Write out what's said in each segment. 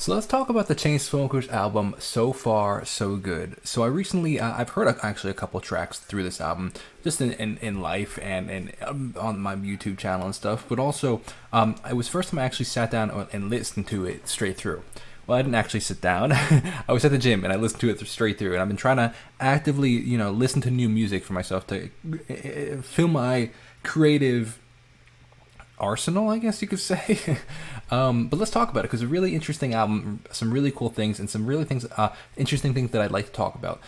So let's talk about the Chainsmokers album, So Far, So Good. So I recently, I've heard actually a couple tracks through this album, just in life and on my YouTube channel and stuff, but also it was the first time I actually sat down and listened to it straight through. Well, I didn't actually sit down. I was at the gym and I listened to it straight through, and I've been trying to actively, listen to new music for myself to fill my creative arsenal, I guess you could say. But let's talk about it because a really interesting album, some really cool things, and some really interesting things that I'd like to talk about.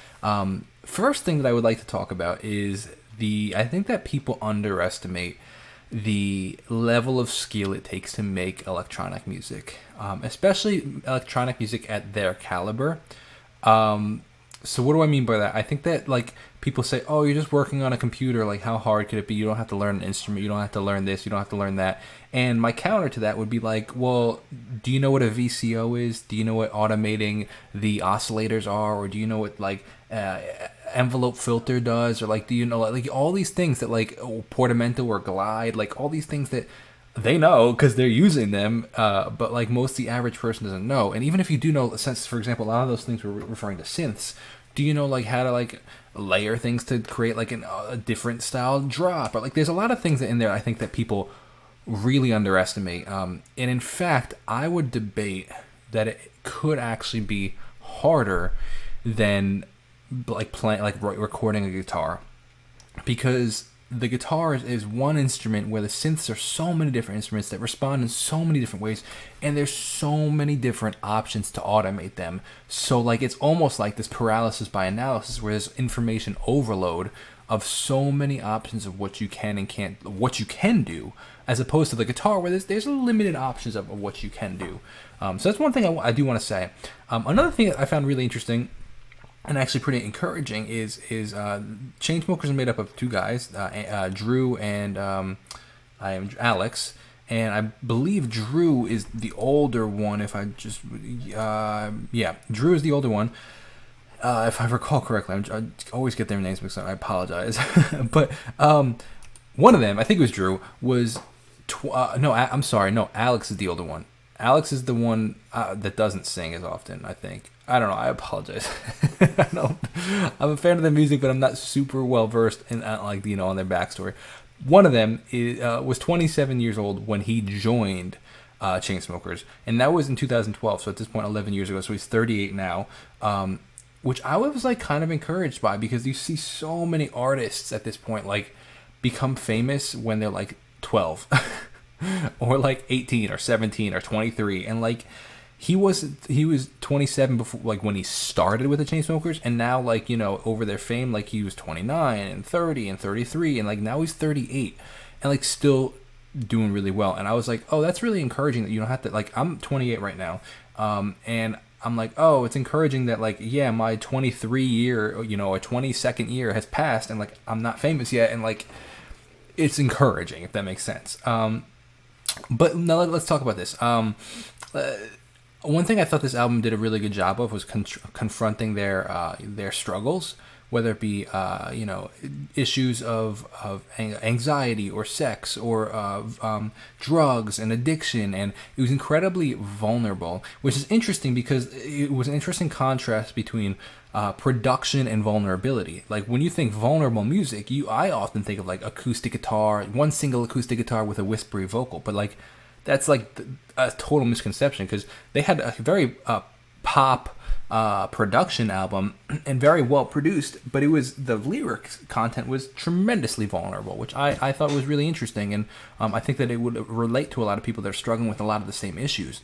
First thing that I would like to talk about is I think that people underestimate the level of skill it takes to make electronic music, especially electronic music at their caliber. So what do I mean by that? I think that like people say, "Oh, you're just working on a computer. Like, how hard could it be? You don't have to learn an instrument. You don't have to learn this. You don't have to learn that." And my counter to that would be like, "Well, do you know what a VCO is? Do you know what automating the oscillators are, or do you know what like envelope filter does, or like do you know like all these things that like portamento or glide, like all these things that." They know because they're using them, but like most the average person doesn't know. And even if you do know, since for example, a lot of those things were referring to synths, do you know like how to like layer things to create like a different style drop? Or like there's a lot of things in there I think that people really underestimate. And in fact, I would debate that it could actually be harder than like playing like recording a guitar, because the guitar is one instrument where the synths are so many different instruments that respond in so many different ways, and there's so many different options to automate them. So like it's almost like this paralysis by analysis where there's information overload of so many options of what you can and can't, what you can do, as opposed to the guitar where there's limited options of what you can do. So that's one thing I do want to say. Another thing that I found really interesting and actually pretty encouraging is Chainsmokers are made up of two guys, Drew and I am Alex, and I believe Drew is the older one. If I just Drew is the older one. If I recall correctly, I always get their names mixed up. I apologize, but one of them, I think it was Drew, was I'm sorry, no, Alex is the older one. Alex is the one that doesn't sing as often, I think. I don't know. I apologize. I'm a fan of their music, but I'm not super well versed in on their backstory. One of them was 27 years old when he joined Chainsmokers, and that was in 2012. So at this point, 11 years ago. So he's 38 now, which I was like kind of encouraged by, because you see so many artists at this point like become famous when they're like 12 or like 18 or 17 or 23, and like. He was 27 before, like when he started with the Chainsmokers, and now like over their fame, like he was 29 and 30 and 33, and like now he's 38 and like still doing really well. And I was like, oh, that's really encouraging that you don't have to, like, I'm 28 right now, and I'm like, oh, it's encouraging that like, yeah, my 23 year, a 22nd year has passed, and like I'm not famous yet, and like it's encouraging, if that makes sense. But now let's talk about this. One thing I thought this album did a really good job of was confronting their struggles, whether it be issues of anxiety or sex or drugs and addiction, and it was incredibly vulnerable, which is interesting because it was an interesting contrast between production and vulnerability. Like when you think vulnerable music, I often think of like acoustic guitar, one single acoustic guitar with a whispery vocal, but like. That's like a total misconception, because they had a very pop production album and very well produced, but it was the lyrics content was tremendously vulnerable, which I thought was really interesting, and I think that it would relate to a lot of people that are struggling with a lot of the same issues.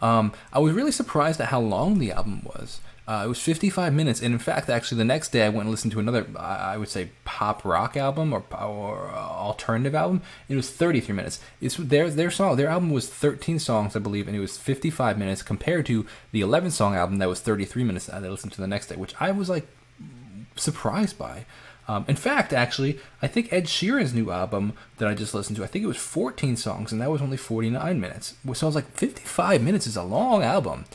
I was really surprised at how long the album was. It was 55 minutes, and in fact, actually, the next day I went and listened to another, I would say, pop rock album or alternative album. It was 33 minutes. It's their album was 13 songs, I believe, and it was 55 minutes compared to the 11-song album that was 33 minutes that I listened to the next day, which I was like surprised by. In fact, actually, I think Ed Sheeran's new album that I just listened to, I think it was 14 songs, and that was only 49 minutes. So I was like, 55 minutes is a long album.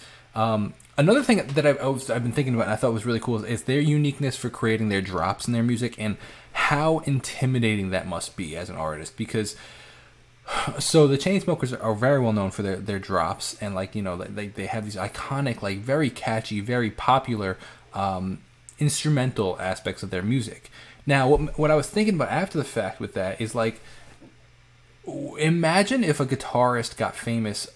Another thing that I've been thinking about and I thought was really cool is their uniqueness for creating their drops in their music, and how intimidating that must be as an artist, because So the Chainsmokers are very well known for their drops, and like you know they have these iconic, like very catchy, very popular instrumental aspects of their music. Now, what I was thinking about after the fact with that is like, imagine if a guitarist got famous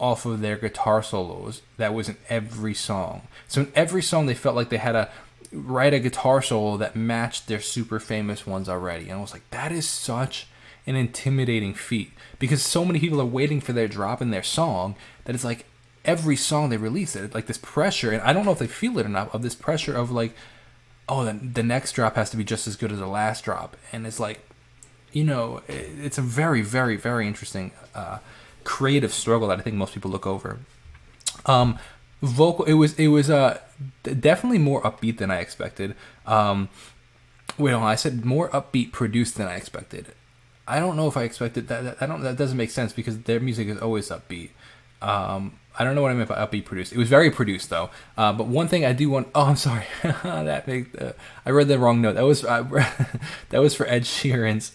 off of their guitar solos that was in every song. So in every song, they felt like they had to write a guitar solo that matched their super famous ones already. And I was like, that is such an intimidating feat, because so many people are waiting for their drop in their song that it's like every song they release it, like this pressure, and I don't know if they feel it or not, of this pressure of like, oh, the next drop has to be just as good as the last drop. And it's like, you know, it's a very, very, very interesting creative struggle that I think most people look over. It was definitely more upbeat than I expected. Wait, no, I said more upbeat produced than I expected. I don't know if I expected that. That doesn't make sense, because their music is always upbeat. I don't know what I meant by upbeat produced. It was very produced though. But one thing I do want. Oh, I'm sorry. I read the wrong note. That was that was for Ed Sheeran's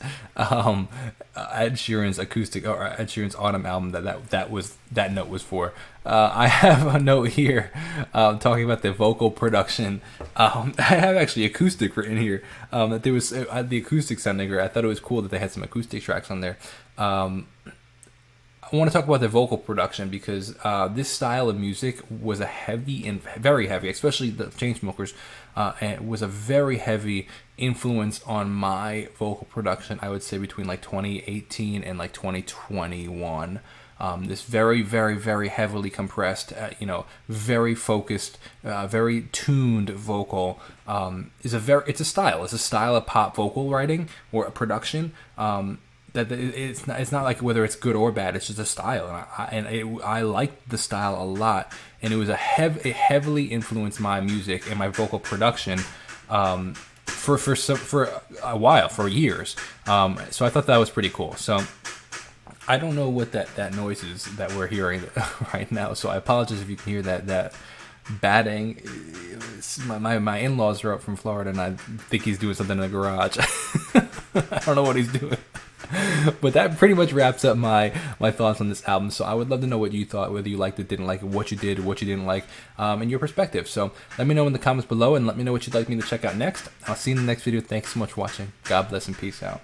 acoustic, or Ed Sheeran's Autumn album. That note was for. I have a note here talking about the vocal production. I have actually acoustic written here. That there was the acoustic sounding great. I thought it was cool that they had some acoustic tracks on there. I want to talk about the vocal production, because this style of music was a heavy and very heavy, especially the Chainsmokers, and it was a very heavy influence on my vocal production. I would say between like 2018 and like 2021. This very, very, very heavily compressed, very focused, very tuned vocal it's a style of pop vocal writing or production. That it's not like whether it's good or bad. It's just a style, and I liked the style a lot, and it was it heavily influenced my music and my vocal production for a while, for years. So I thought that was pretty cool. So I don't know what that noise is that we're hearing right now. So I apologize if you can hear that batting. My in-laws are up from Florida, and I think he's doing something in the garage. I don't know what he's doing. But that pretty much wraps up my thoughts on this album. So I would love to know what you thought, whether you liked it, didn't like it, what you did, what you didn't like, and your perspective. So let me know in the comments below, and let me know what you'd like me to check out next. I'll see you in the next video. Thanks so much for watching. God bless and peace out.